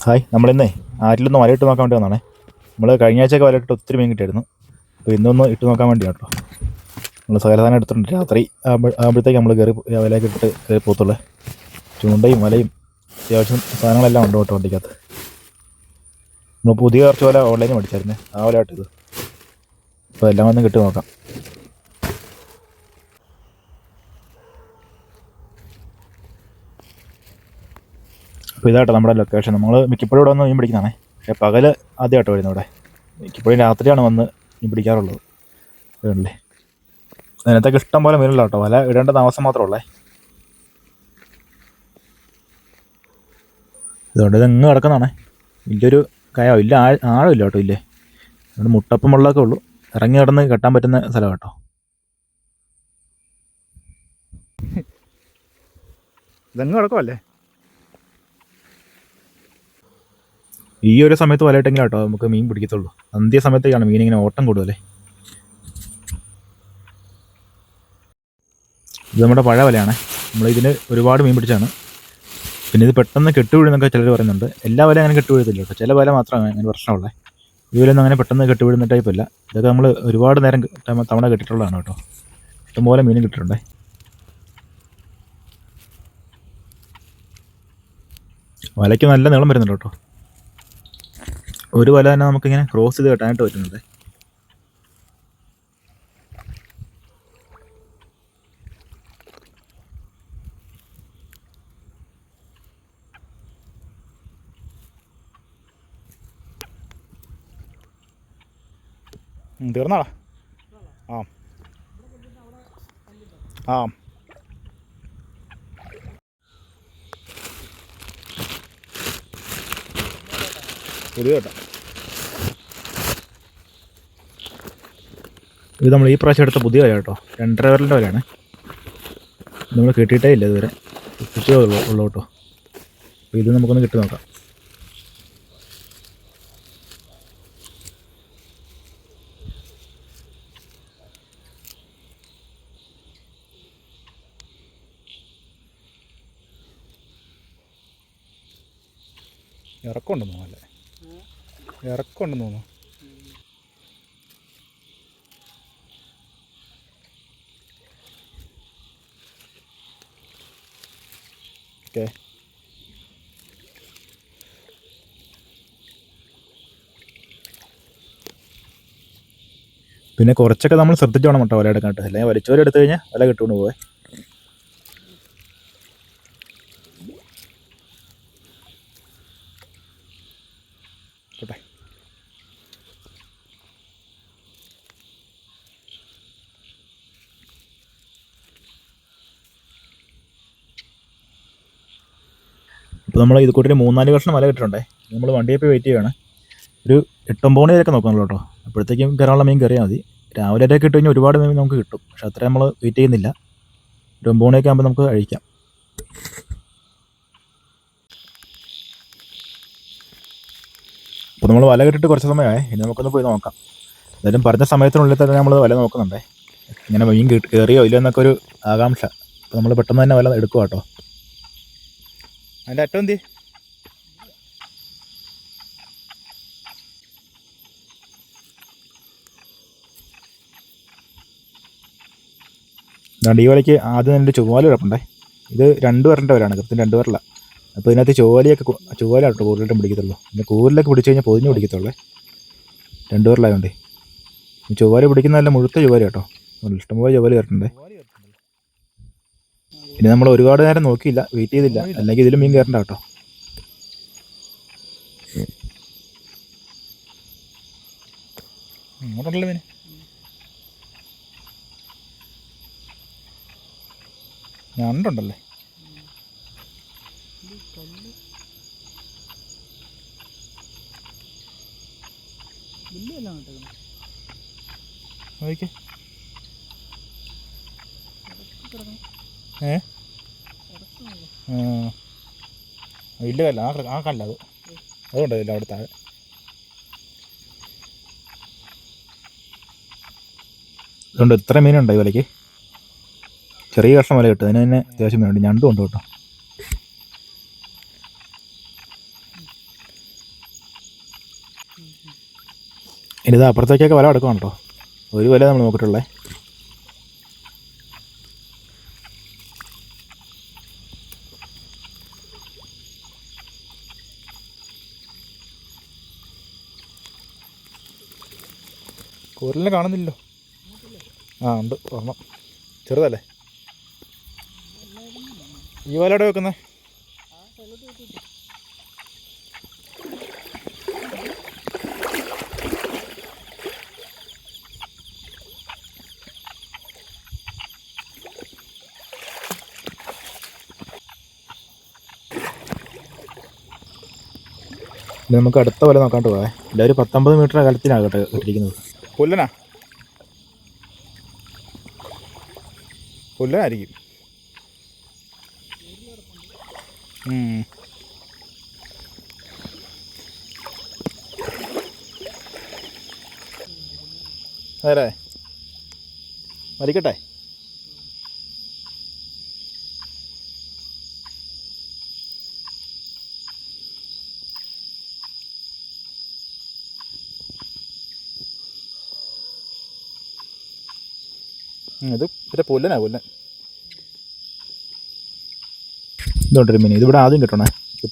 Hi, നമ്മളിന്നേ ആറ്റിലൊന്ന് വലയിട്ട് നോക്കാൻ വേണ്ടി വന്നാണേ. നമ്മൾ കഴിഞ്ഞ ആഴ്ചയൊക്കെ വലയിട്ട് ഒത്തിരി മീൻ കിട്ടിയായിരുന്നു. അപ്പോൾ ഇന്നൊന്ന് ഇട്ട് നോക്കാൻ വേണ്ടി കേട്ടോ. നമ്മൾ സകലസാധനം എടുത്തിട്ടുണ്ട്. രാത്രി ആകുമ്പോഴത്തേക്ക് നമ്മൾ വലയൊക്കെ ഇട്ടിട്ട് കയറി പോകത്തുള്ളേ. ചൂണ്ടയും വലയും അത്യാവശ്യം സാധനങ്ങളെല്ലാം ഉണ്ട് കേട്ടോ വണ്ടിക്കകത്ത്. നമ്മൾ പുതിയ കുറച്ച് വല ഓൺലൈനിൽ മേടിച്ചായിരുന്നേ, ആ വലയായിട്ട് ഇത്. അപ്പോൾ എല്ലാം ഒന്ന് കിട്ടി നോക്കാം. അപ്പോൾ ഇതാട്ടോ നമ്മുടെ ലൊക്കേഷൻ. നമ്മൾ മിക്കപ്പോഴും ഇവിടെ വന്ന് മീൻ പിടിക്കുന്നതാണേ. പക്ഷേ പകൽ ആദ്യമായിട്ടോ വരുന്നത് ഇവിടെ. മിക്കപ്പോഴും രാത്രിയാണ് വന്ന് മീൻ പിടിക്കാറുള്ളത്. അതുകൊണ്ടല്ലേ അതിനകത്തൊക്കെ ഇഷ്ടം പോലെ മീനില്ല കേട്ടോ. വല ഇടേണ്ട താമസം മാത്രമേ. ഇതുകൊണ്ട് ഇതെങ്ങ് കിടക്കുന്നതാണേ. വലിയൊരു കയോ ഇല്ല, ആഴമില്ല കേട്ടോ. ഇല്ലേ, അതുകൊണ്ട് മുട്ടപ്പം വെള്ളമൊക്കെ ഉള്ളൂ. ഇറങ്ങി കിടന്ന് കെട്ടാൻ പറ്റുന്ന സ്ഥലം കേട്ടോ. ഇതെങ്ങ് കിടക്കുമല്ലേ. ഈ ഒരു സമയത്ത് വലയിട്ടെങ്കിലും കേട്ടോ നമുക്ക് മീൻ പിടിക്കത്തുള്ളൂ. അന്ത്യ സമയത്തേക്കാണ് മീനിങ്ങനെ ഓട്ടം കൂടുതലേ. ഇത് നമ്മുടെ പഴയ വലയാണ്. നമ്മളിതിന് ഒരുപാട് മീൻ പിടിച്ചാണ്. പിന്നെ ഇത് പെട്ടെന്ന് കെട്ടുവീഴുന്നൊക്കെ ചിലർ പറയുന്നുണ്ട്. എല്ലാ വലയും അങ്ങനെ കെട്ടുവീഴത്തില്ല കേട്ടോ. ചില വല മാത്രമാണ് അങ്ങനെ പ്രശ്നമുള്ളത്. ഈ വലയൊന്നും അങ്ങനെ പെട്ടെന്ന് കെട്ടുവീഴുന്ന ടൈപ്പല്ല. ഇതൊക്കെ നമ്മൾ ഒരുപാട് നേരം തവണ കെട്ടിട്ടുള്ളതാണ് കേട്ടോ. ഇഷ്ടംപോലെ മീനും കിട്ടിയിട്ടുണ്ടേ. വലയ്ക്ക് നല്ല നീളം വരുന്നുണ്ട് കേട്ടോ. ഒരു വല തന്നെ നമുക്കിങ്ങനെ ക്രോസ് ചെയ്ത് കെട്ടാനായിട്ട് പറ്റുന്നുണ്ട്. തീർന്നാടാ. ആ ആ പുതിയ കേട്ടോ. ഇത് നമ്മൾ ഈ പ്രാവശ്യം എടുത്ത പുതിയ വല കേട്ടോ. 2.5 വിരലിൻ്റെ വലയാണ്. നമ്മൾ കിട്ടിയിട്ടേ ഇല്ല ഇതുവരെ. കിട്ടിയേ ഉള്ളൂ കേട്ടോ. അപ്പോൾ ഇത് നമുക്കൊന്ന് കിട്ടി നോക്കാം. ഇറക്കമുണ്ടെന്ന് തോന്നുന്നു. അല്ലേ, ഇറക്കമുണ്ടെന്ന് തോന്നുന്നു. ഓക്കെ, പിന്നെ കുറച്ചൊക്കെ നമ്മൾ ശ്രദ്ധിച്ച് വേണം കേട്ടോ വല എടുക്കാനായിട്ട്. അല്ലെങ്കിൽ വലിച്ചവരെ എടുത്തു കഴിഞ്ഞാൽ വല കിട്ടുകൊണ്ട് പോവേ. കേട്ടെ, ഇപ്പോൾ നമ്മൾ ഇത് കൂട്ടി 3-4 കഷ്ണം വല കിട്ടിയിട്ടുണ്ടേ. നമ്മൾ വണ്ടിയിൽ പോയി വെയിറ്റ് ചെയ്യുകയാണ്. ഒരു 8-9 മണിയൊക്കെ നോക്കണല്ലോ കേട്ടോ. അപ്പോഴത്തേക്കും കയറാനുള്ള മീൻ കയറിയാൽ മതി. രാവിലെ ഒക്കെ ഇട്ട് കഴിഞ്ഞാൽ ഒരുപാട് മീൻ നമുക്ക് കിട്ടും. പക്ഷെ അത്രയും നമ്മൾ വെയിറ്റ് ചെയ്യുന്നില്ല. ഒരു 9 മണിയൊക്കെ ആകുമ്പോൾ നമുക്ക് കഴിക്കാം. അപ്പോൾ നമ്മൾ വല കിട്ടിയിട്ട് കുറച്ച് സമയമായി. ഇനി നമുക്കൊന്ന് പോയി നോക്കാം. എന്തായാലും പറഞ്ഞ സമയത്തിനുള്ളിൽ തന്നെ നമ്മൾ വല നോക്കുന്നുണ്ടേ. ഇങ്ങനെ മീൻ കയറിയോ ഇല്ലയോ എന്നൊക്കെ ഒരു ആകാംക്ഷ. അപ്പോൾ നമ്മൾ പെട്ടെന്ന് തന്നെ വല എടുക്കുക കേട്ടോ. അതിൻ്റെ അറ്റം എന്തി ഈ വലയ്ക്ക് ആദ്യം തന്നെ ചുവല കിടപ്പുണ്ടേ. ഇത് 2 വിരലിൻ്റെ വലയാണ്, കൃത്യം 2 വിരല. അപ്പോൾ ഇതിനകത്ത് ചുവലാട്ടോ കൂടുതലായിട്ടും പിടിക്കത്തുള്ളൂ. പിന്നെ കൂടുതലൊക്കെ പിടിച്ച് കഴിഞ്ഞാൽ പൊതിഞ്ഞ് പിടിക്കത്തുള്ളേ. 2 വിരലായതുകൊണ്ടേ. ഈ ചുവല പിടിക്കുന്ന നല്ല മുഴുത്ത ചുവല കേട്ടോ. ഇഷ്ടംപോലെ ചുവല കയറുന്നുണ്ടേ. ഇനി നമ്മൾ ഒരുപാട് നേരം നോക്കിയില്ല, വെയിറ്റ് ചെയ്തില്ല. അല്ലെങ്കിൽ ഇതിലും മീൻ കയറണ്ട കേട്ടോ. ഇങ്ങോട്ടുണ്ടല്ലോ മീൻ. ഞണ്ടുണ്ടല്ലേ. ഇല്ല, ആ കല്ല അതുകൊണ്ടല്ല അവിടെ താഴെ. അതുകൊണ്ട് ഇത്ര മീനുണ്ടോ ഈ വലയ്ക്ക്. ചെറിയ കഷ്ണം വല കിട്ടും. അതിന് തന്നെ അത്യാവശ്യം മീനുണ്ട്. ഞണ്ടും ഉണ്ട് കേട്ടോ. ഇനിത് അപ്പുറത്തേക്കൊക്കെ വല എടുക്കണം കേട്ടോ. ഒരു വല നമ്മൾ നോക്കിയിട്ടുള്ളേ. കൂരലിനെ കാണുന്നില്ലല്ലോ. ആ ഉണ്ട്, ഒരെണ്ണം ചെറുതല്ലേ. ഈ വല എവിടെ വെക്കുന്നത്? നമുക്ക് അടുത്ത വല നോക്കാണ്ട് പോകാം. എല്ലാവരും 19 മീറ്റർ അകലത്തിനാകട്ടെ ഇട്ടിരിക്കുന്നത്. പുല്ലനായിരിക്കും. അതെ, മരിക്കട്ടെ. ഇത് പിന്നെ പുല്ലൻ. ഇതുകൊണ്ടൊരു മീൻ. ഇതിവിടെ ആദ്യം കിട്ടണേ. ഇത്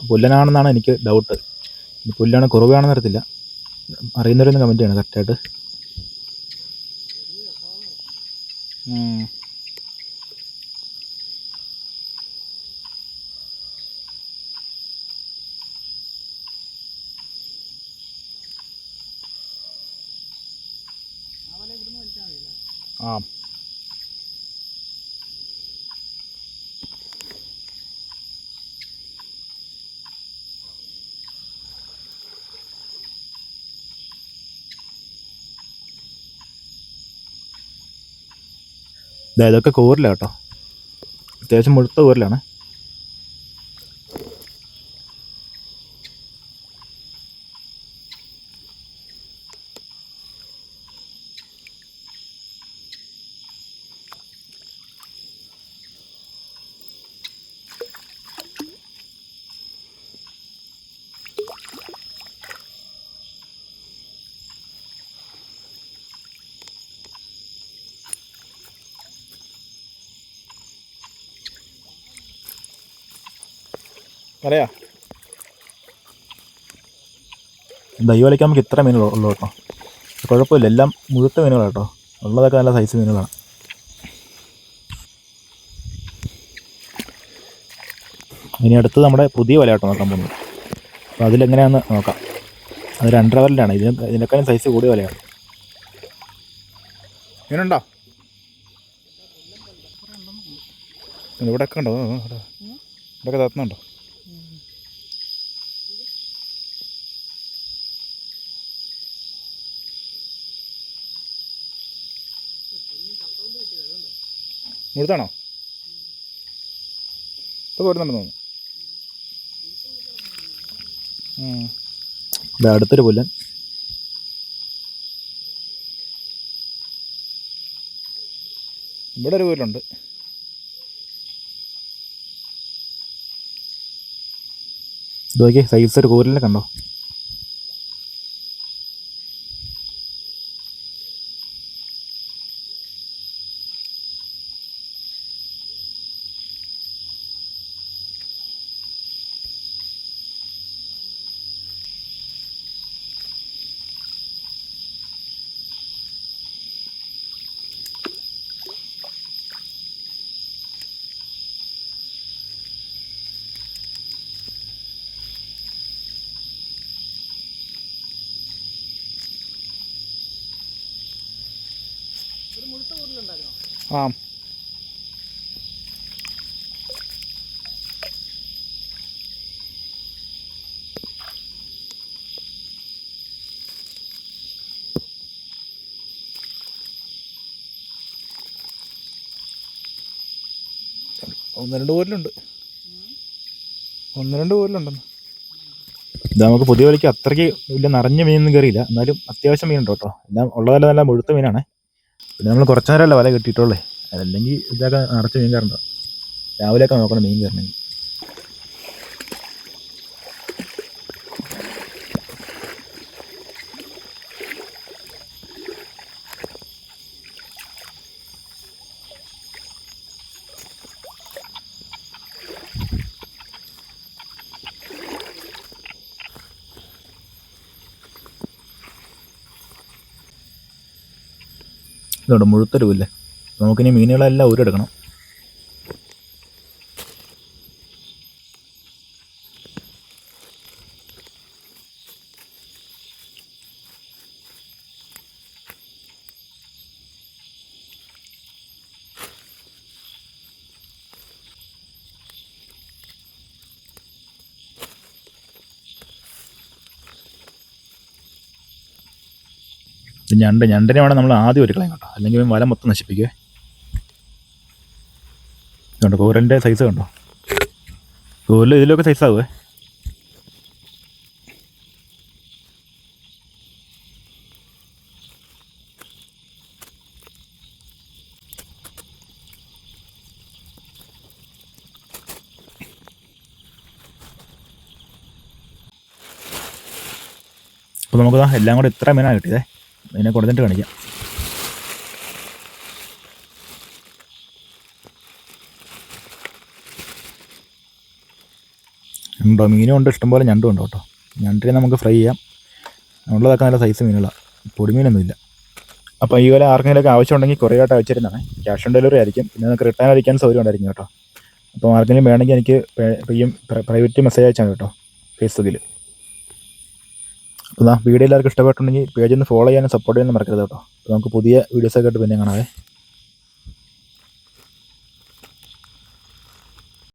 പുല്ലനാണെന്നാണ് എനിക്ക് ഡൗട്ട്. പുല്ലാണ് കുറവാണെന്ന് അറിയത്തില്ല. അറിയുന്നവരൊന്ന് കമൻറ്റ് ചെയ്യണം കറക്റ്റായിട്ട്. ആ ഇതൊക്കെ കൂരലാണ് കേട്ടോ. അത്യാവശ്യം മുഴുത്ത കൂരലാണ്. അറിയാ ഈ വലയ്ക്ക് നമുക്ക് ഇത്ര മീനുകൾ ഉള്ളൂ കേട്ടോ. കുഴപ്പമില്ല, എല്ലാം മുഴുത്ത മീനുകളാണ് കേട്ടോ. ഉള്ളതൊക്കെ നല്ല സൈസ് മീനുകളാണ്. ഇനി അടുത്ത് നമ്മുടെ പുതിയ വല കേട്ടോ നോക്കാൻ പോകുന്നത്. അപ്പോൾ അതിലെങ്ങനെയാണെന്ന് നോക്കാം. അത് 2.5 വലയാണ്. ഇതിനേക്കാളും സൈസ് കൂടിയ വലയാണ്. മീനുണ്ടോ? ഇവിടെയൊക്കെ ഉണ്ടോ? ഇവിടെയൊക്കെ തത്തുന്നുണ്ടോ? മുഴുത്താണോ? ഇപ്പോൾ പോരുന്നുണ്ടെന്ന് തോന്നുന്നു. ഇത് അടുത്തൊരു പുല്ലൻ. ഇവിടെ ഒരു പുല്ലുണ്ട്. ഇത് നോക്കി, സൈസ് ഒരു കൂരലിനെ കണ്ടോ? ആ 1-2 പോലുണ്ട്. 1-2 പോലുണ്ടെന്ന്. ഇത് നമുക്ക് പുതിയ വലയ്ക്ക് അത്രയ്ക്ക് വലിയ നിറഞ്ഞ മീനൊന്നും കയറിയില്ല. എന്നാലും അത്യാവശ്യം മീനുണ്ട് കേട്ടോ. എല്ലാം ഉള്ളതല്ല, നല്ല മുഴുത്ത മീനാണ്. പിന്നെ നമ്മൾ കുറച്ച് നേരമല്ല വല കിട്ടിയിട്ടുള്ളേ. അതല്ലെങ്കിൽ ഇതൊക്കെ നിറച്ച് മീൻ കയറണ്ട. രാവിലെയൊക്കെ നോക്കണം മീൻ കയറണമെങ്കിൽ. ഇതുണ്ട് മുഴുത്തൊരുവില്ലേ. നമുക്കിനി മീനുകളെല്ലാം ഊരെടുക്കണം. ഞണ്ടിനെ വേണം നമ്മൾ ആദ്യം ഒരു കളയും കേട്ടോ, അല്ലെങ്കിൽ വല മൊത്തം നശിപ്പിക്കുവേ. കണ്ടോ കൂരൻ്റെ സൈസ് കണ്ടോ, കൂരിൽ ഇതിലൊക്കെ സൈസാവേ. അപ്പോൾ നമുക്ക് എല്ലാം കൂടെ ഇത്ര മീനാണ് കിട്ടിയതേ. ഇതിനെ കൊടുത്തിട്ട് കാണിക്കാം. ഉണ്ടോ, മീനും ഉണ്ട്, ഇഷ്ടംപോലെ ഞണ്ടും ഉണ്ട് കേട്ടോ. ഞണ്ടിനെ നമുക്ക് ഫ്രൈ ചെയ്യാം. ഉള്ളതൊക്കെ നല്ല സൈസ് മീനുകളാണ്, പൊടിമീനൊന്നുമില്ല. അപ്പോൾ ഈ വില ആർക്കെങ്കിലുമൊക്കെ ആവശ്യമുണ്ടെങ്കിൽ കുറേ ആയിട്ട് അയച്ചിരുന്നതാണ്. ക്യാഷ് ഓൺ ഡെലിവറി ആയിരിക്കും, പിന്നെ നമുക്ക് റിട്ടേൺ അടിക്കാൻ സൗകര്യം ഉണ്ടായിരിക്കും കേട്ടോ. അപ്പോൾ ആർക്കെങ്കിലും വേണമെങ്കിൽ എനിക്ക് പ്രൈവറ്റ് മെസ്സേജ് അയച്ചാൽ കേട്ടോ, ഫേസ്ബുക്കിൽ. അപ്പോൾ വീഡിയോ എല്ലാവർക്കും ഇഷ്ടപ്പെട്ടുണ്ടെങ്കിൽ പേജ് ഒന്ന് ഫോളോ ചെയ്യാനും സപ്പോർട്ട് ചെയ്യാനും മറക്കരുത് കേട്ടോ. അപ്പോൾ നമുക്ക് പുതിയ വീഡിയോസൊക്കെ ആയിട്ട് പിന്നെ കാണാവേ.